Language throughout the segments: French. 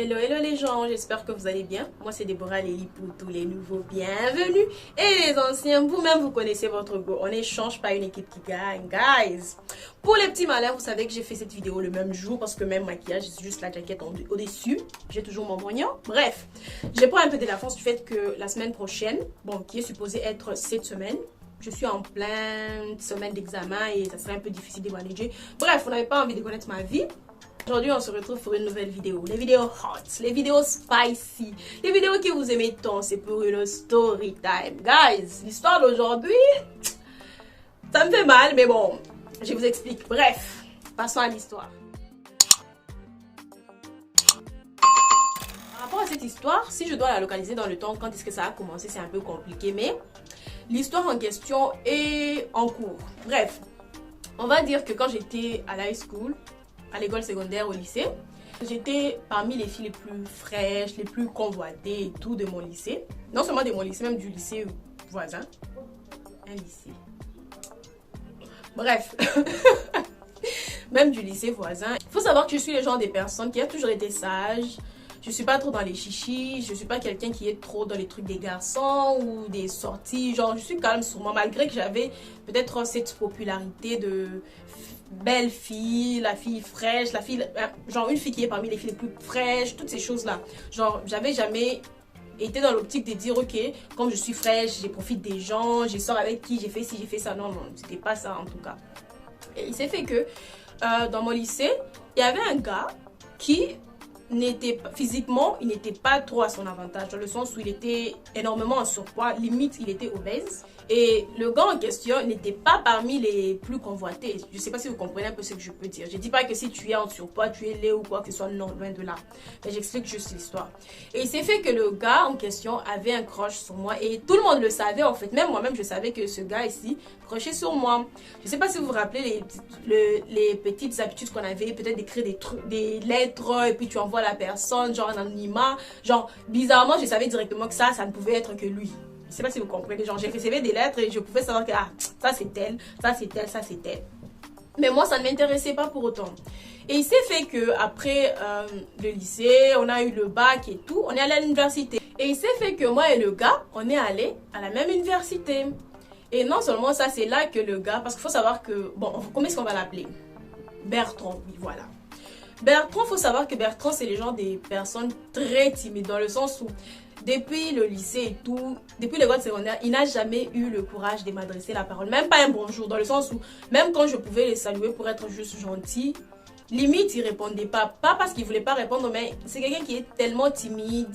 Hello, hello les gens, j'espère que vous allez bien. Moi c'est Déborah Lélie pour tous les nouveaux, bienvenue. Et les anciens, vous-même vous connaissez votre go. On n'échange pas une équipe qui gagne, guys. Pour les petits malins, vous savez que j'ai fait cette vidéo le même jour parce que même maquillage, c'est juste la jaquette au-dessus. J'ai toujours mon moignon. Bref, j'ai pris un peu de l'avance du fait que la semaine prochaine, bon, qui est supposée être cette semaine, je suis en pleine semaine d'examen et ça serait un peu difficile de manager. Bref, vous n'avez pas envie de connaître ma vie. Aujourd'hui, on se retrouve pour une nouvelle vidéo. Les vidéos hot, les vidéos spicy, les vidéos que vous aimez tant, c'est pour une story time. Guys, l'histoire d'aujourd'hui, ça me fait mal, mais bon, je vous explique. Bref, passons à l'histoire. Par rapport à cette histoire, si je dois la localiser dans le temps, quand est-ce que ça a commencé, c'est un peu compliqué, mais l'histoire en question est en cours. Bref, on va dire que quand j'étais à l'high school, à l'école secondaire, au lycée, j'étais parmi les filles les plus fraîches, les plus convoitées et tout de mon lycée. Non seulement de mon lycée, même du lycée voisin. Un lycée. Bref. Même du lycée voisin. Il faut savoir que je suis le genre de personne qui a toujours été sage. Je suis pas trop dans les chichis, je suis pas quelqu'un qui est trop dans les trucs des garçons ou des sorties. Genre, je suis calme sur moi, malgré que j'avais peut-être cette popularité de belle fille, la fille fraîche, la fille, genre une fille qui est parmi les filles les plus fraîches, toutes ces choses-là. Genre, j'avais jamais été dans l'optique de dire, ok, comme je suis fraîche, je profite des gens, je sors avec qui, j'ai fait ci, j'ai fait ça. Non, non, c'était pas ça en tout cas. Et il s'est fait que dans mon lycée, il y avait un gars qui n'était pas physiquement, il n'était pas trop à son avantage, dans le sens où il était énormément en surpoids, limite il était obèse. Et le gars en question n'était pas parmi les plus convoités. Je ne sais pas si vous comprenez un peu ce que je peux dire. Je ne dis pas que si tu es en surpoids, tu es laid ou quoi que ce soit, non, loin de là. Mais j'explique juste l'histoire. Et il s'est fait que le gars en question avait un crush sur moi et tout le monde le savait en fait. Même moi-même, je savais que ce gars ici crushait sur moi. Je ne sais pas si vous vous rappelez les petites habitudes qu'on avait, peut-être d'écrire des trucs, des lettres et puis tu envoies la personne, genre un anonymat. Genre, bizarrement, je savais directement que ça ne pouvait être que lui. Je ne sais pas si vous comprenez. Genre, j'ai recevais des lettres et je pouvais savoir que ça c'est elle, ça c'est elle, ça c'est elle. Mais moi, ça ne m'intéressait pas pour autant. Et il s'est fait que après le lycée, on a eu le bac et tout, on est allé à l'université. Et il s'est fait que moi et le gars, on est allé à la même université. Et non seulement ça, c'est là que le gars, parce qu'il faut savoir que, bon, comment est-ce qu'on va l'appeler? Bertrand, oui, voilà. Bertrand, il faut savoir que Bertrand, c'est le genre des personnes très timides, dans le sens où depuis le lycée et tout, depuis l'école secondaire, il n'a jamais eu le courage de m'adresser la parole. Même pas un bonjour, dans le sens où, même quand je pouvais les saluer pour être juste gentil, limite, il répondait pas. Pas parce qu'il voulait pas répondre, mais c'est quelqu'un qui est tellement timide,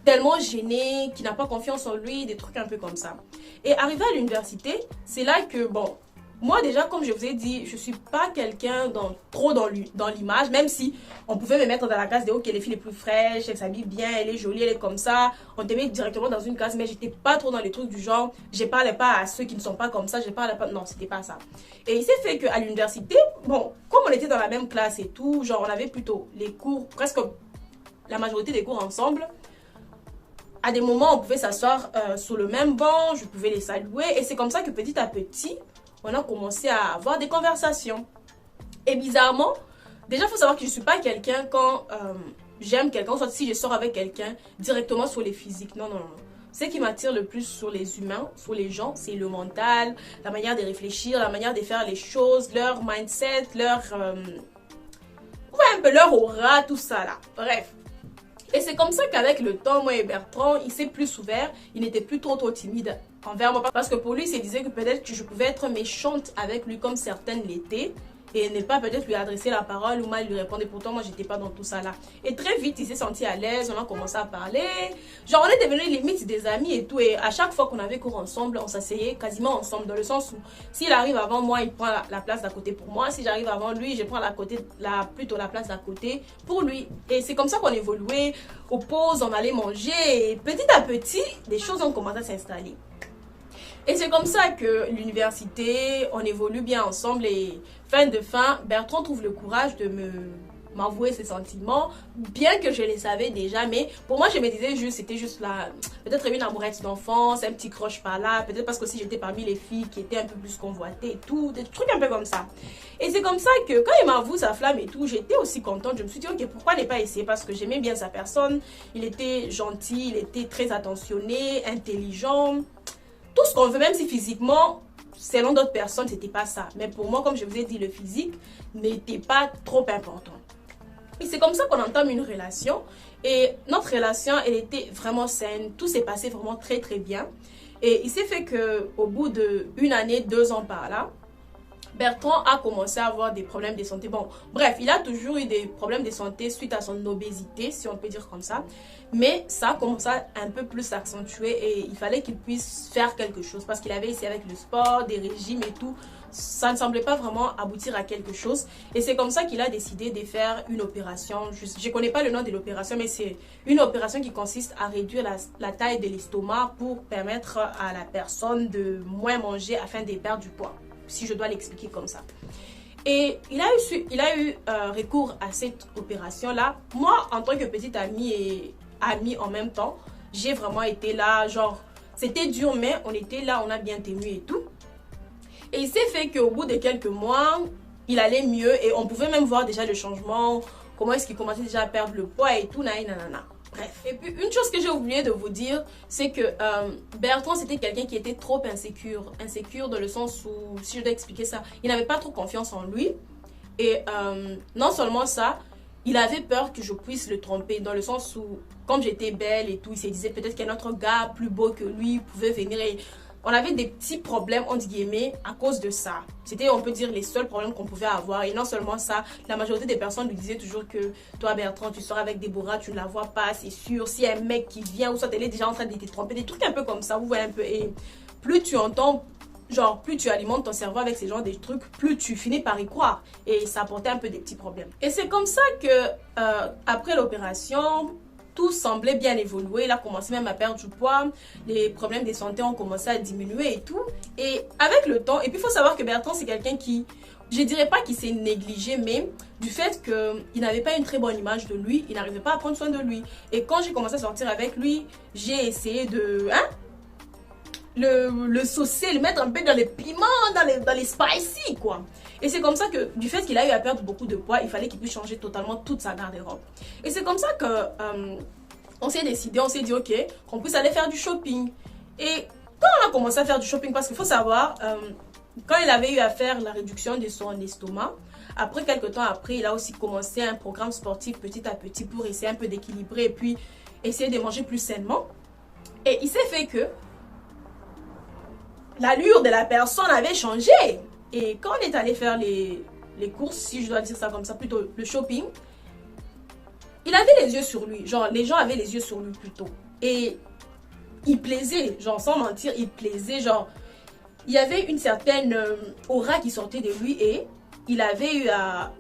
tellement gêné, qui n'a pas confiance en lui, des trucs un peu comme ça. Et arrivé à l'université, c'est là que, bon, moi déjà, comme je vous ai dit, je suis pas quelqu'un trop dans l'image, même si on pouvait me mettre dans la case de ok, les filles les plus fraîches, elle s'habille bien, elle est jolie, elle est comme ça, on te met directement dans une case, mais j'étais pas trop dans les trucs du genre, je parlais pas à ceux qui ne sont pas comme ça, je parlais pas, non, c'était pas ça. Et il s'est fait qu'à l'université, bon, comme on était dans la même classe et tout, genre on avait plutôt les cours, presque la majorité des cours ensemble. À des moments, on pouvait s'asseoir sur le même banc, je pouvais les saluer, et c'est comme ça que petit à petit, on a commencé à avoir des conversations. Et bizarrement, déjà, il faut savoir que je ne suis pas quelqu'un quand j'aime quelqu'un, soit si je sors avec quelqu'un, directement sur les physiques. Non, non, non. Ce qui m'attire le plus sur les humains, sur les gens, c'est le mental, la manière de réfléchir, la manière de faire les choses, leur mindset, ouais, un peu leur aura, tout ça là. Bref. Et c'est comme ça qu'avec le temps, moi et Bertrand, il s'est plus ouvert, il n'était plus trop timide envers moi. Parce que pour lui, il se disait que peut-être que je pouvais être méchante avec lui comme certaines l'étaient. Et ne pas peut-être lui adresser la parole ou mal lui répondre. Et pourtant, moi, j'étais pas dans tout ça là. Et très vite, il s'est senti à l'aise, on a commencé à parler. Genre, on est devenus limite des amis et tout. Et à chaque fois qu'on avait cours ensemble, on s'asseyait quasiment ensemble. Dans le sens où, s'il arrive avant moi, il prend la place d'à côté pour moi. Si j'arrive avant lui, je prends plutôt la place d'à côté pour lui. Et c'est comme ça qu'on évoluait. Aux pauses, on allait manger. Et petit à petit, des choses ont commencé à s'installer. Et c'est comme ça que l'université, on évolue bien ensemble et fin de fin, Bertrand trouve le courage de me m'avouer ses sentiments, bien que je les savais déjà, mais pour moi je me disais juste, c'était juste là, peut-être une amourette d'enfance, un petit crush par là, peut-être parce que si j'étais parmi les filles qui étaient un peu plus convoitées et tout, des trucs un peu comme ça. Et c'est comme ça que quand il m'avoue sa flamme et tout, j'étais aussi contente, je me suis dit ok, pourquoi ne pas essayer, parce que j'aimais bien sa personne, il était gentil, il était très attentionné, intelligent, tout ce qu'on veut, même si physiquement, selon d'autres personnes, c'était pas ça. Mais pour moi, comme je vous ai dit, le physique n'était pas trop important. Et c'est comme ça qu'on entame une relation. Et notre relation, elle était vraiment saine. Tout s'est passé vraiment très très bien. Et il s'est fait qu'au bout d'une année, 2 ans par là, Bertrand a commencé à avoir des problèmes de santé. Bon, bref, il a toujours eu des problèmes de santé suite à son obésité, si on peut dire comme ça. Mais ça a commencé à un peu plus s'accentuer et il fallait qu'il puisse faire quelque chose parce qu'il avait essayé avec le sport, des régimes et tout. Ça ne semblait pas vraiment aboutir à quelque chose. Et c'est comme ça qu'il a décidé de faire une opération. Je ne connais pas le nom de l'opération, mais c'est une opération qui consiste à réduire la taille de l'estomac pour permettre à la personne de moins manger afin de perdre du poids, si je dois l'expliquer comme ça. Et il a eu recours à cette opération-là. Moi, en tant que petite amie et amie en même temps, j'ai vraiment été là, genre, c'était dur, mais on était là, on a bien tenu et tout. Et il s'est fait qu'au bout de quelques mois, il allait mieux et on pouvait même voir déjà le changement, comment est-ce qu'il commençait déjà à perdre le poids et tout, nanana. Bref. Et puis, une chose que j'ai oublié de vous dire, c'est que Bertrand, c'était quelqu'un qui était trop insécure. Insécure dans le sens où, si je dois expliquer ça, il n'avait pas trop confiance en lui. Et non seulement ça, il avait peur que je puisse le tromper. Dans le sens où, comme j'étais belle et tout, il se disait peut-être qu'un autre gars plus beau que lui pouvait venir et... On avait des petits problèmes, entre guillemets, à cause de ça. C'était, on peut dire, les seuls problèmes qu'on pouvait avoir. Et non seulement ça, la majorité des personnes lui disaient toujours que toi, Bertrand, tu sors avec Déborah, tu ne la vois pas, c'est sûr. Si un mec qui vient, ou soit elle est déjà en train de te tromper, des trucs un peu comme ça, vous voyez un peu. Et plus tu entends, genre, plus tu alimentes ton cerveau avec ces genres de trucs, plus tu finis par y croire. Et ça apportait un peu des petits problèmes. Et c'est comme ça que, après l'opération, tout semblait bien évoluer. Il a commencé même à perdre du poids. Les problèmes de santé ont commencé à diminuer et tout. Et avec le temps, et puis il faut savoir que Bertrand, c'est quelqu'un qui, je dirais pas qu'il s'est négligé, mais du fait qu'il n'avait pas une très bonne image de lui, il n'arrivait pas à prendre soin de lui. Et quand j'ai commencé à sortir avec lui, j'ai essayé de... le saucer, le mettre un peu dans les piments, dans les spicy, quoi. Et c'est comme ça que, du fait qu'il a eu à perdre beaucoup de poids, il fallait qu'il puisse changer totalement toute sa garde-robe. Et c'est comme ça que on s'est décidé, on s'est dit, ok, qu'on puisse aller faire du shopping. Et quand on a commencé à faire du shopping, parce qu'il faut savoir, quand il avait eu à faire la réduction de son estomac, après quelques temps après, il a aussi commencé un programme sportif petit à petit pour essayer un peu d'équilibrer et puis essayer de manger plus sainement. Et il s'est fait que l'allure de la personne avait changé. Et quand on est allé faire les courses, si je dois dire ça comme ça, plutôt le shopping, il avait les yeux sur lui. Genre, les gens avaient les yeux sur lui plutôt. Et il plaisait, genre, sans mentir, il plaisait. Genre, il y avait une certaine aura qui sortait de lui et il avait eu à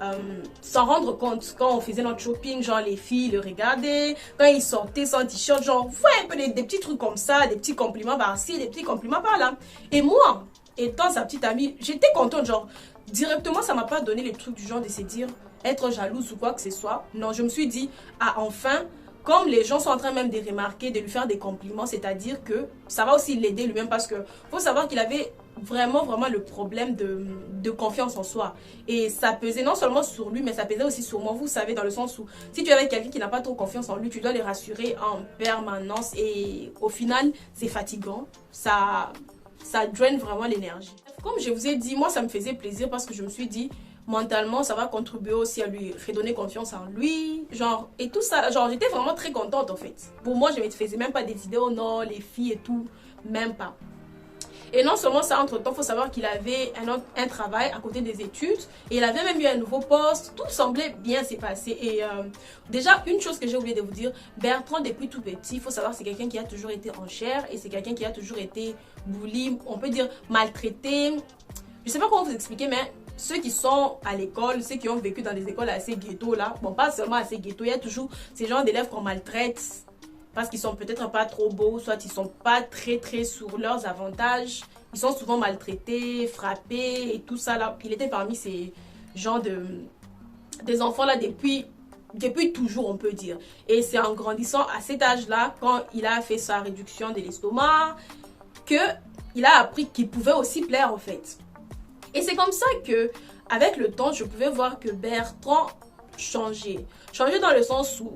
s'en rendre compte quand on faisait notre shopping. Genre, les filles le regardaient. Quand il sortait sans t-shirt, genre, ouais, un peu des petits trucs comme ça, des petits compliments par-ci, des petits compliments par-là. Et moi, étant sa petite amie, j'étais contente, genre, directement, ça m'a pas donné les trucs du genre de se dire, être jalouse ou quoi que ce soit. Non, je me suis dit, ah, enfin, comme les gens sont en train même de remarquer, de lui faire des compliments, c'est-à-dire que ça va aussi l'aider lui-même parce que faut savoir qu'il avait vraiment le problème de confiance en soi. Et ça pesait non seulement sur lui, mais ça pesait aussi sur moi, vous savez, dans le sens où si tu es avec quelqu'un qui n'a pas trop confiance en lui, tu dois les rassurer en permanence et au final, c'est fatigant. Ça draine vraiment l'énergie. Comme je vous ai dit, moi ça me faisait plaisir parce que je me suis dit mentalement ça va contribuer aussi à lui redonner confiance en lui, genre, et tout ça, genre j'étais vraiment très contente en fait. Pour moi je me faisais même pas des idées, oh non, les filles et tout, même pas. Et non seulement ça, entre temps, il faut savoir qu'il avait un travail à côté des études et il avait même eu un nouveau poste. Tout semblait bien s'y passer. Et déjà, une chose que j'ai oublié de vous dire, Bertrand, depuis tout petit, il faut savoir c'est quelqu'un qui a toujours été en chair et c'est quelqu'un qui a toujours été bully, on peut dire maltraité. Je sais pas comment vous expliquer, mais ceux qui sont à l'école, ceux qui ont vécu dans des écoles assez ghetto là, bon, pas seulement assez ghetto, il y a toujours ces genres d'élèves qu'on maltraite parce qu'ils sont peut-être pas trop beaux, soit ils sont pas très sur leurs avantages, ils sont souvent maltraités, frappés et tout ça là. Il était parmi ces genres des enfants là depuis toujours, on peut dire. Et c'est en grandissant à cet âge-là, quand il a fait sa réduction de l'estomac, qu'il a appris qu'il pouvait aussi plaire, en fait. Et c'est comme ça que, avec le temps, je pouvais voir que Bertrand changeait. Changeait dans le sens où,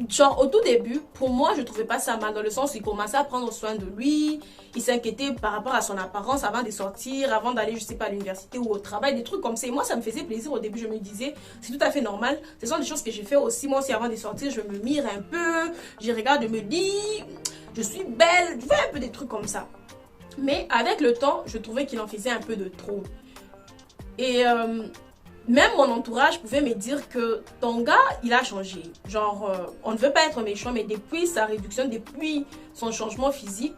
genre, au tout début, pour moi, je trouvais pas ça mal, dans le sens où il commençait à prendre soin de lui, il s'inquiétait par rapport à son apparence avant de sortir, avant d'aller, je sais pas, à l'université ou au travail, des trucs comme ça. Et moi, ça me faisait plaisir au début, je me disais, c'est tout à fait normal. Ce sont des choses que j'ai fait aussi, moi aussi, avant de sortir, je me mire un peu, je regarde, je me dis, je suis belle, je fais un peu des trucs comme ça. Mais avec le temps, je trouvais qu'il en faisait un peu de trop. Et même mon entourage pouvait me dire que ton gars, il a changé. Genre, on ne veut pas être méchant, mais depuis sa réduction, depuis son changement physique,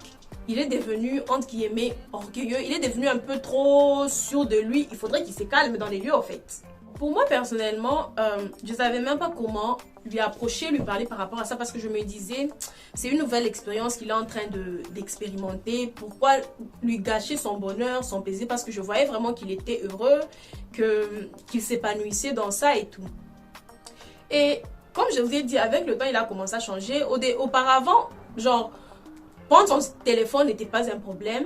il est devenu, entre guillemets, orgueilleux. Il est devenu un peu trop sûr de lui. Il faudrait qu'il se calme dans les lieux, en fait. Pour moi, personnellement, je ne savais même pas comment lui approcher, lui parler par rapport à ça, parce que je me disais, c'est une nouvelle expérience qu'il est en train d'expérimenter. Pourquoi lui gâcher son bonheur, son plaisir, parce que je voyais vraiment qu'il était heureux, qu'il s'épanouissait dans ça et tout. Et comme je vous ai dit, avec le temps, il a commencé à changer. Auparavant, genre, prendre son téléphone n'était pas un problème.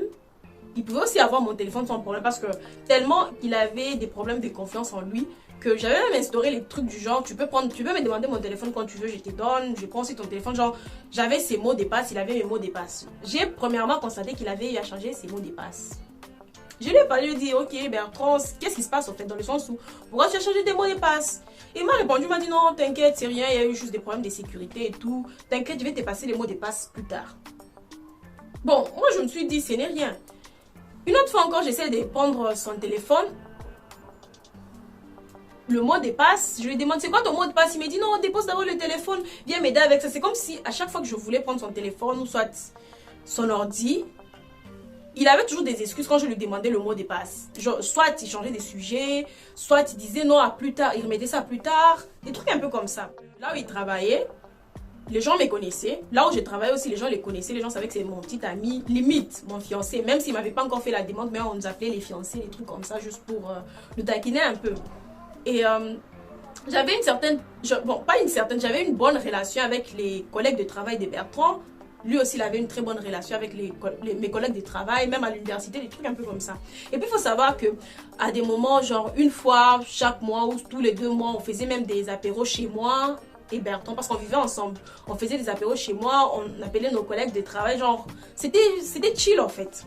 Il pouvait aussi avoir mon téléphone sans problème, parce que tellement il avait des problèmes de confiance en lui que j'avais même instauré les trucs du genre, tu peux me demander mon téléphone quand tu veux, je te donne, je prends aussi ton téléphone. Genre, j'avais ses mots de passe, il avait mes mots de passe. J'ai premièrement constaté qu'il avait eu à changer ses mots de passe. Je lui ai parlé, je lui ai dit, ok Bertrand, qu'est-ce qui se passe en fait, dans le sens où, pourquoi tu as changé tes mots de passe? Il m'a répondu, il m'a dit, non, t'inquiète, c'est rien, il y a eu juste des problèmes de sécurité et tout. T'inquiète, je vais te passer les mots de passe plus tard. Bon, moi je me suis dit, ce n'est rien. Une autre fois encore, j'essaie de prendre son téléphone. Le mot de passe, je lui demande, c'est quoi ton mot de passe? Il me dit, non, dépose d'abord le téléphone, viens m'aider avec ça. C'est comme si à chaque fois que je voulais prendre son téléphone ou soit son ordi, il avait toujours des excuses quand je lui demandais le mot de passe. Genre, soit il changeait de sujet, soit il disait non à plus tard, il remettait ça plus tard, des trucs un peu comme ça. Là où il travaillait, les gens me connaissaient. Là où je travaillais aussi, les gens les connaissaient. Les gens savaient que c'est mon petit ami, limite mon fiancé. Même s'il ne m'avait pas encore fait la demande, mais on nous appelait les fiancés, des trucs comme ça, juste pour nous taquiner un peu. Et j'avais une certaine... Bon, pas une certaine, j'avais une bonne relation avec les collègues de travail de Bertrand. Lui aussi, il avait une très bonne relation avec mes collègues de travail, même à l'université, des trucs un peu comme ça. Et puis, il faut savoir que à des moments, genre une fois chaque mois ou tous les 2 mois, on faisait même des apéros chez moi et Bertrand, parce qu'on vivait ensemble. On faisait des apéros chez moi, on appelait nos collègues de travail, genre, c'était chill en fait.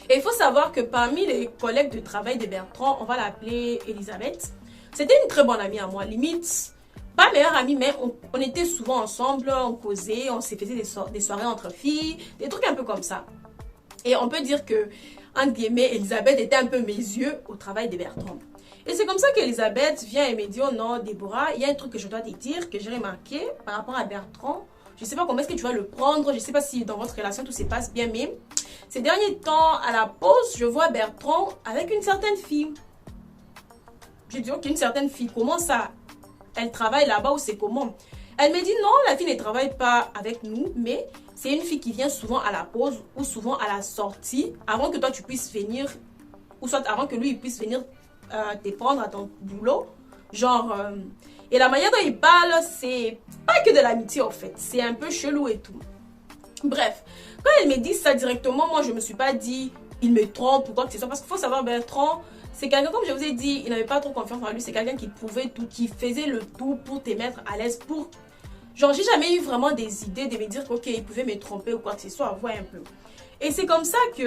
Et il faut savoir que parmi les collègues de travail de Bertrand, on va l'appeler Elisabeth. C'était une très bonne amie à moi, limite, pas meilleure amie, mais on était souvent ensemble, on causait, on se faisait des soirées entre filles, des trucs un peu comme ça. Et on peut dire que, entre guillemets, Elisabeth était un peu mes yeux au travail de Bertrand. Et c'est comme ça qu'Elisabeth vient et me dit, oh non, Déborah, il y a un truc que je dois te dire, que j'ai remarqué par rapport à Bertrand. Je ne sais pas comment est-ce que tu vas le prendre, je ne sais pas si dans votre relation tout se passe bien, mais ces derniers temps, à la pause, je vois Bertrand avec une certaine fille. J'ai dit, ok, une certaine fille, comment ça? Elle travaille là-bas ou c'est comment? Elle me dit, non, la fille ne travaille pas avec nous, mais c'est une fille qui vient souvent à la pause ou souvent à la sortie, avant que toi tu puisses venir, ou soit avant que lui il puisse venir te prendre à ton boulot. Genre, et la manière dont il parle, c'est pas que de l'amitié en fait, c'est un peu chelou et tout. Bref, quand elle me dit ça directement, moi je me suis pas dit, il me trompe ou quoi que ce soit, parce qu'il faut savoir, Bertrand, c'est quelqu'un, comme je vous ai dit, il n'avait pas trop confiance en lui, c'est quelqu'un qui pouvait tout, qui faisait le tout pour te mettre à l'aise, pour... Genre, j'ai jamais eu vraiment des idées de me dire ok, il pouvait me tromper ou quoi que ce soit, voir un peu. Et c'est comme ça que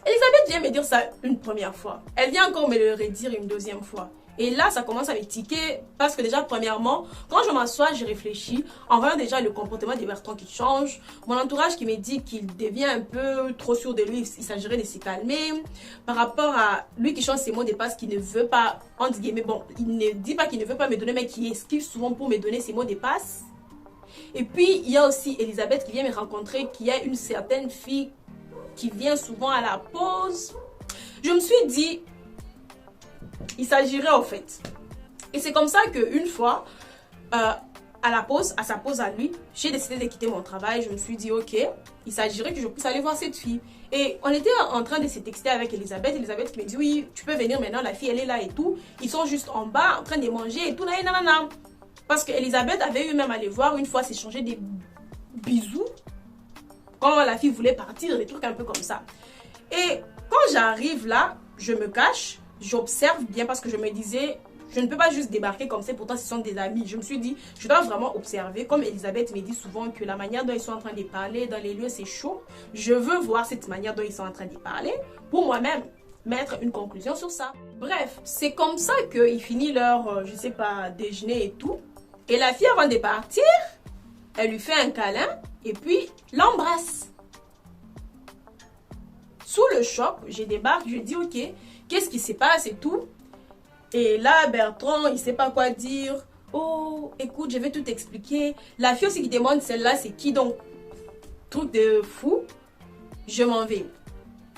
Elisabeth vient me dire ça une première fois. Elle vient encore me le redire une deuxième fois. Et là, ça commence à me tiquer parce que déjà, premièrement, quand je m'assois, je réfléchis en voyant déjà le comportement de Bertrand qui change. Mon entourage qui me dit qu'il devient un peu trop sûr de lui, il s'agirait de se calmer. Par rapport à lui qui change ses mots de passe, qui ne veut pas, entre guillemets, bon, il ne dit pas qu'il ne veut pas me donner, mais qui esquive souvent pour me donner ses mots de passe. Et puis, il y a aussi Elisabeth qui vient me rencontrer, qui a une certaine fille qui vient souvent à la pause. Je me suis dit... il s'agirait en fait. Et c'est comme ça qu'une fois, à sa pause à lui, j'ai décidé de quitter mon travail. Je me suis dit, ok, il s'agirait que je puisse aller voir cette fille. Et on était en train de se texter avec Elisabeth. Elisabeth me dit, oui, tu peux venir maintenant, la fille, elle est là et tout. Ils sont juste en bas, en train de manger et tout. Là, nanana. Parce qu'Elisabeth avait eu même à les voir une fois, s'échanger des bisous. Quand la fille voulait partir, des trucs un peu comme ça. Et quand j'arrive là, je me cache, j'observe bien parce que je me disais... Je ne peux pas juste débarquer comme ça, pourtant ce sont des amis. Je me suis dit, je dois vraiment observer. Comme Elisabeth me dit souvent que la manière dont ils sont en train de parler dans les lieux, c'est chaud. Je veux voir cette manière dont ils sont en train de parler pour moi-même mettre une conclusion sur ça. Bref, c'est comme ça qu'ils finissent leur, je sais pas, déjeuner et tout. Et la fille, avant de partir, elle lui fait un câlin et puis l'embrasse. Sous le choc, je débarque, je dis, ok, qu'est-ce qui se passe et tout. Et là, Bertrand, il sait pas quoi dire. Oh, écoute, je vais tout expliquer. La fille aussi qui demande, celle-là, c'est qui donc? Truc de fou. Je m'en vais.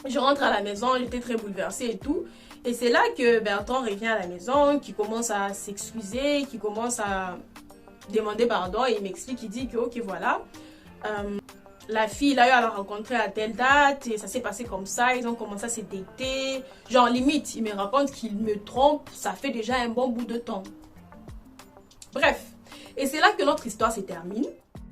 Je rentre à la maison, j'étais très bouleversée et tout. Et c'est là que Bertrand revient à la maison, qui commence à s'excuser, qui commence à demander pardon. Et il m'explique, il dit que, ok, voilà. La fille, il a eu à la rencontrer à telle date et ça s'est passé comme ça. Ils ont commencé à se dater. Genre, limite, il me raconte qu'il me trompe. Ça fait déjà un bon bout de temps. Bref. Et c'est là que notre histoire se termine.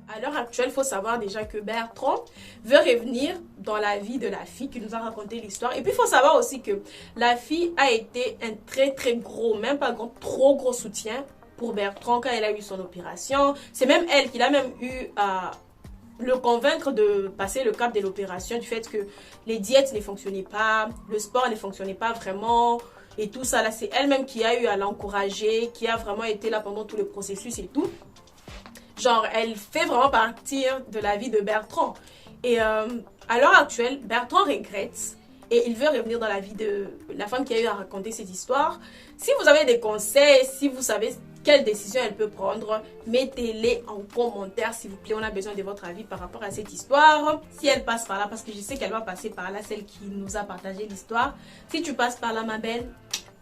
À l'heure actuelle, il faut savoir déjà que Bertrand veut revenir dans la vie de la fille qui nous a raconté l'histoire. Et puis, il faut savoir aussi que la fille a été un très, très gros, même pas grand, trop gros soutien pour Bertrand quand elle a eu son opération. C'est même elle qui l'a même eu à... le convaincre de passer le cap de l'opération, du fait que les diètes ne fonctionnaient pas, le sport ne fonctionnait pas vraiment et tout ça. Là, c'est elle-même qui a eu à l'encourager, qui a vraiment été là pendant tout le processus et tout. Genre, elle fait vraiment partir de la vie de Bertrand. Et à l'heure actuelle, Bertrand regrette et il veut revenir dans la vie de la femme qui a eu à raconter cette histoire. Si vous avez des conseils, si vous savez quelle décision elle peut prendre, mettez-les en commentaire s'il vous plaît. On a besoin de votre avis par rapport à cette histoire. Si elle passe par là, parce que je sais qu'elle va passer par là, celle qui nous a partagé l'histoire. Si tu passes par là, ma belle,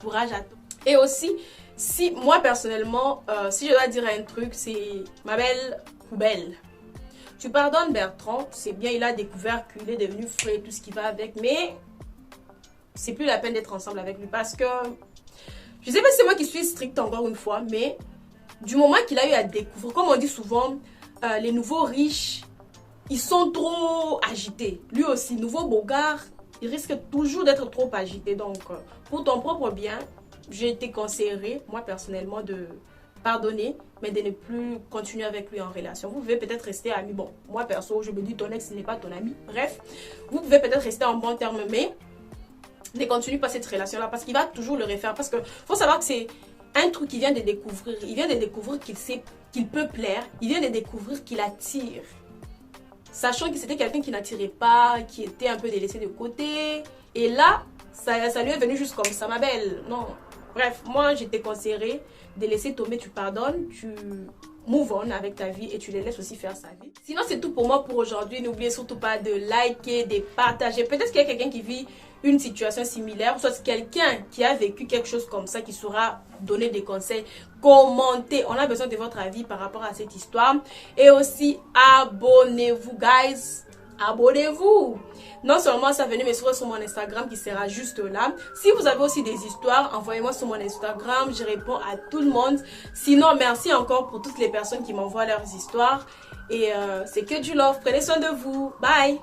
courage à toi. Et aussi, si moi personnellement, si je dois dire un truc, c'est ma belle poubelle. Tu pardonnes Bertrand, c'est bien, il a découvert qu'il est devenu frais et tout ce qui va avec, mais c'est plus la peine d'être ensemble avec lui parce que je sais pas si c'est moi qui suis stricte encore une fois, mais du moment qu'il a eu à découvrir, comme on dit souvent, les nouveaux riches, ils sont trop agités. Lui aussi, nouveau bogard, il risque toujours d'être trop agité. Donc, pour ton propre bien, j'ai été conseillée, moi personnellement, de pardonner, mais de ne plus continuer avec lui en relation. Vous pouvez peut-être rester amis. Bon, moi perso, je me dis ton ex n'est pas ton ami. Bref, vous pouvez peut-être rester en bon terme, mais ne continue pas cette relation-là parce qu'il va toujours le refaire. Parce que faut savoir que c'est un truc qu'il vient de découvrir. Il vient de découvrir qu'il sait qu'il peut plaire. Il vient de découvrir qu'il attire. Sachant que c'était quelqu'un qui n'attirait pas, qui était un peu délaissé de côté. Et là, ça lui est venu juste comme ça, ma belle. Non. Bref, moi, je t'ai conseillé de laisser tomber, tu pardonnes, tu move on avec ta vie et tu les laisses aussi faire sa vie. Sinon, c'est tout pour moi pour aujourd'hui. N'oubliez surtout pas de liker, de partager. Peut-être qu'il y a quelqu'un qui vit une situation similaire, soit quelqu'un qui a vécu quelque chose comme ça, qui saura donner des conseils. Commentez, on a besoin de votre avis par rapport à cette histoire. Et aussi, abonnez-vous, guys. Abonnez-vous. Non seulement ça, venez me suivre sur mon Instagram qui sera juste là. Si vous avez aussi des histoires, envoyez-moi sur mon Instagram. Je réponds à tout le monde. Sinon, merci encore pour toutes les personnes qui m'envoient leurs histoires. Et c'est que du love. Prenez soin de vous. Bye.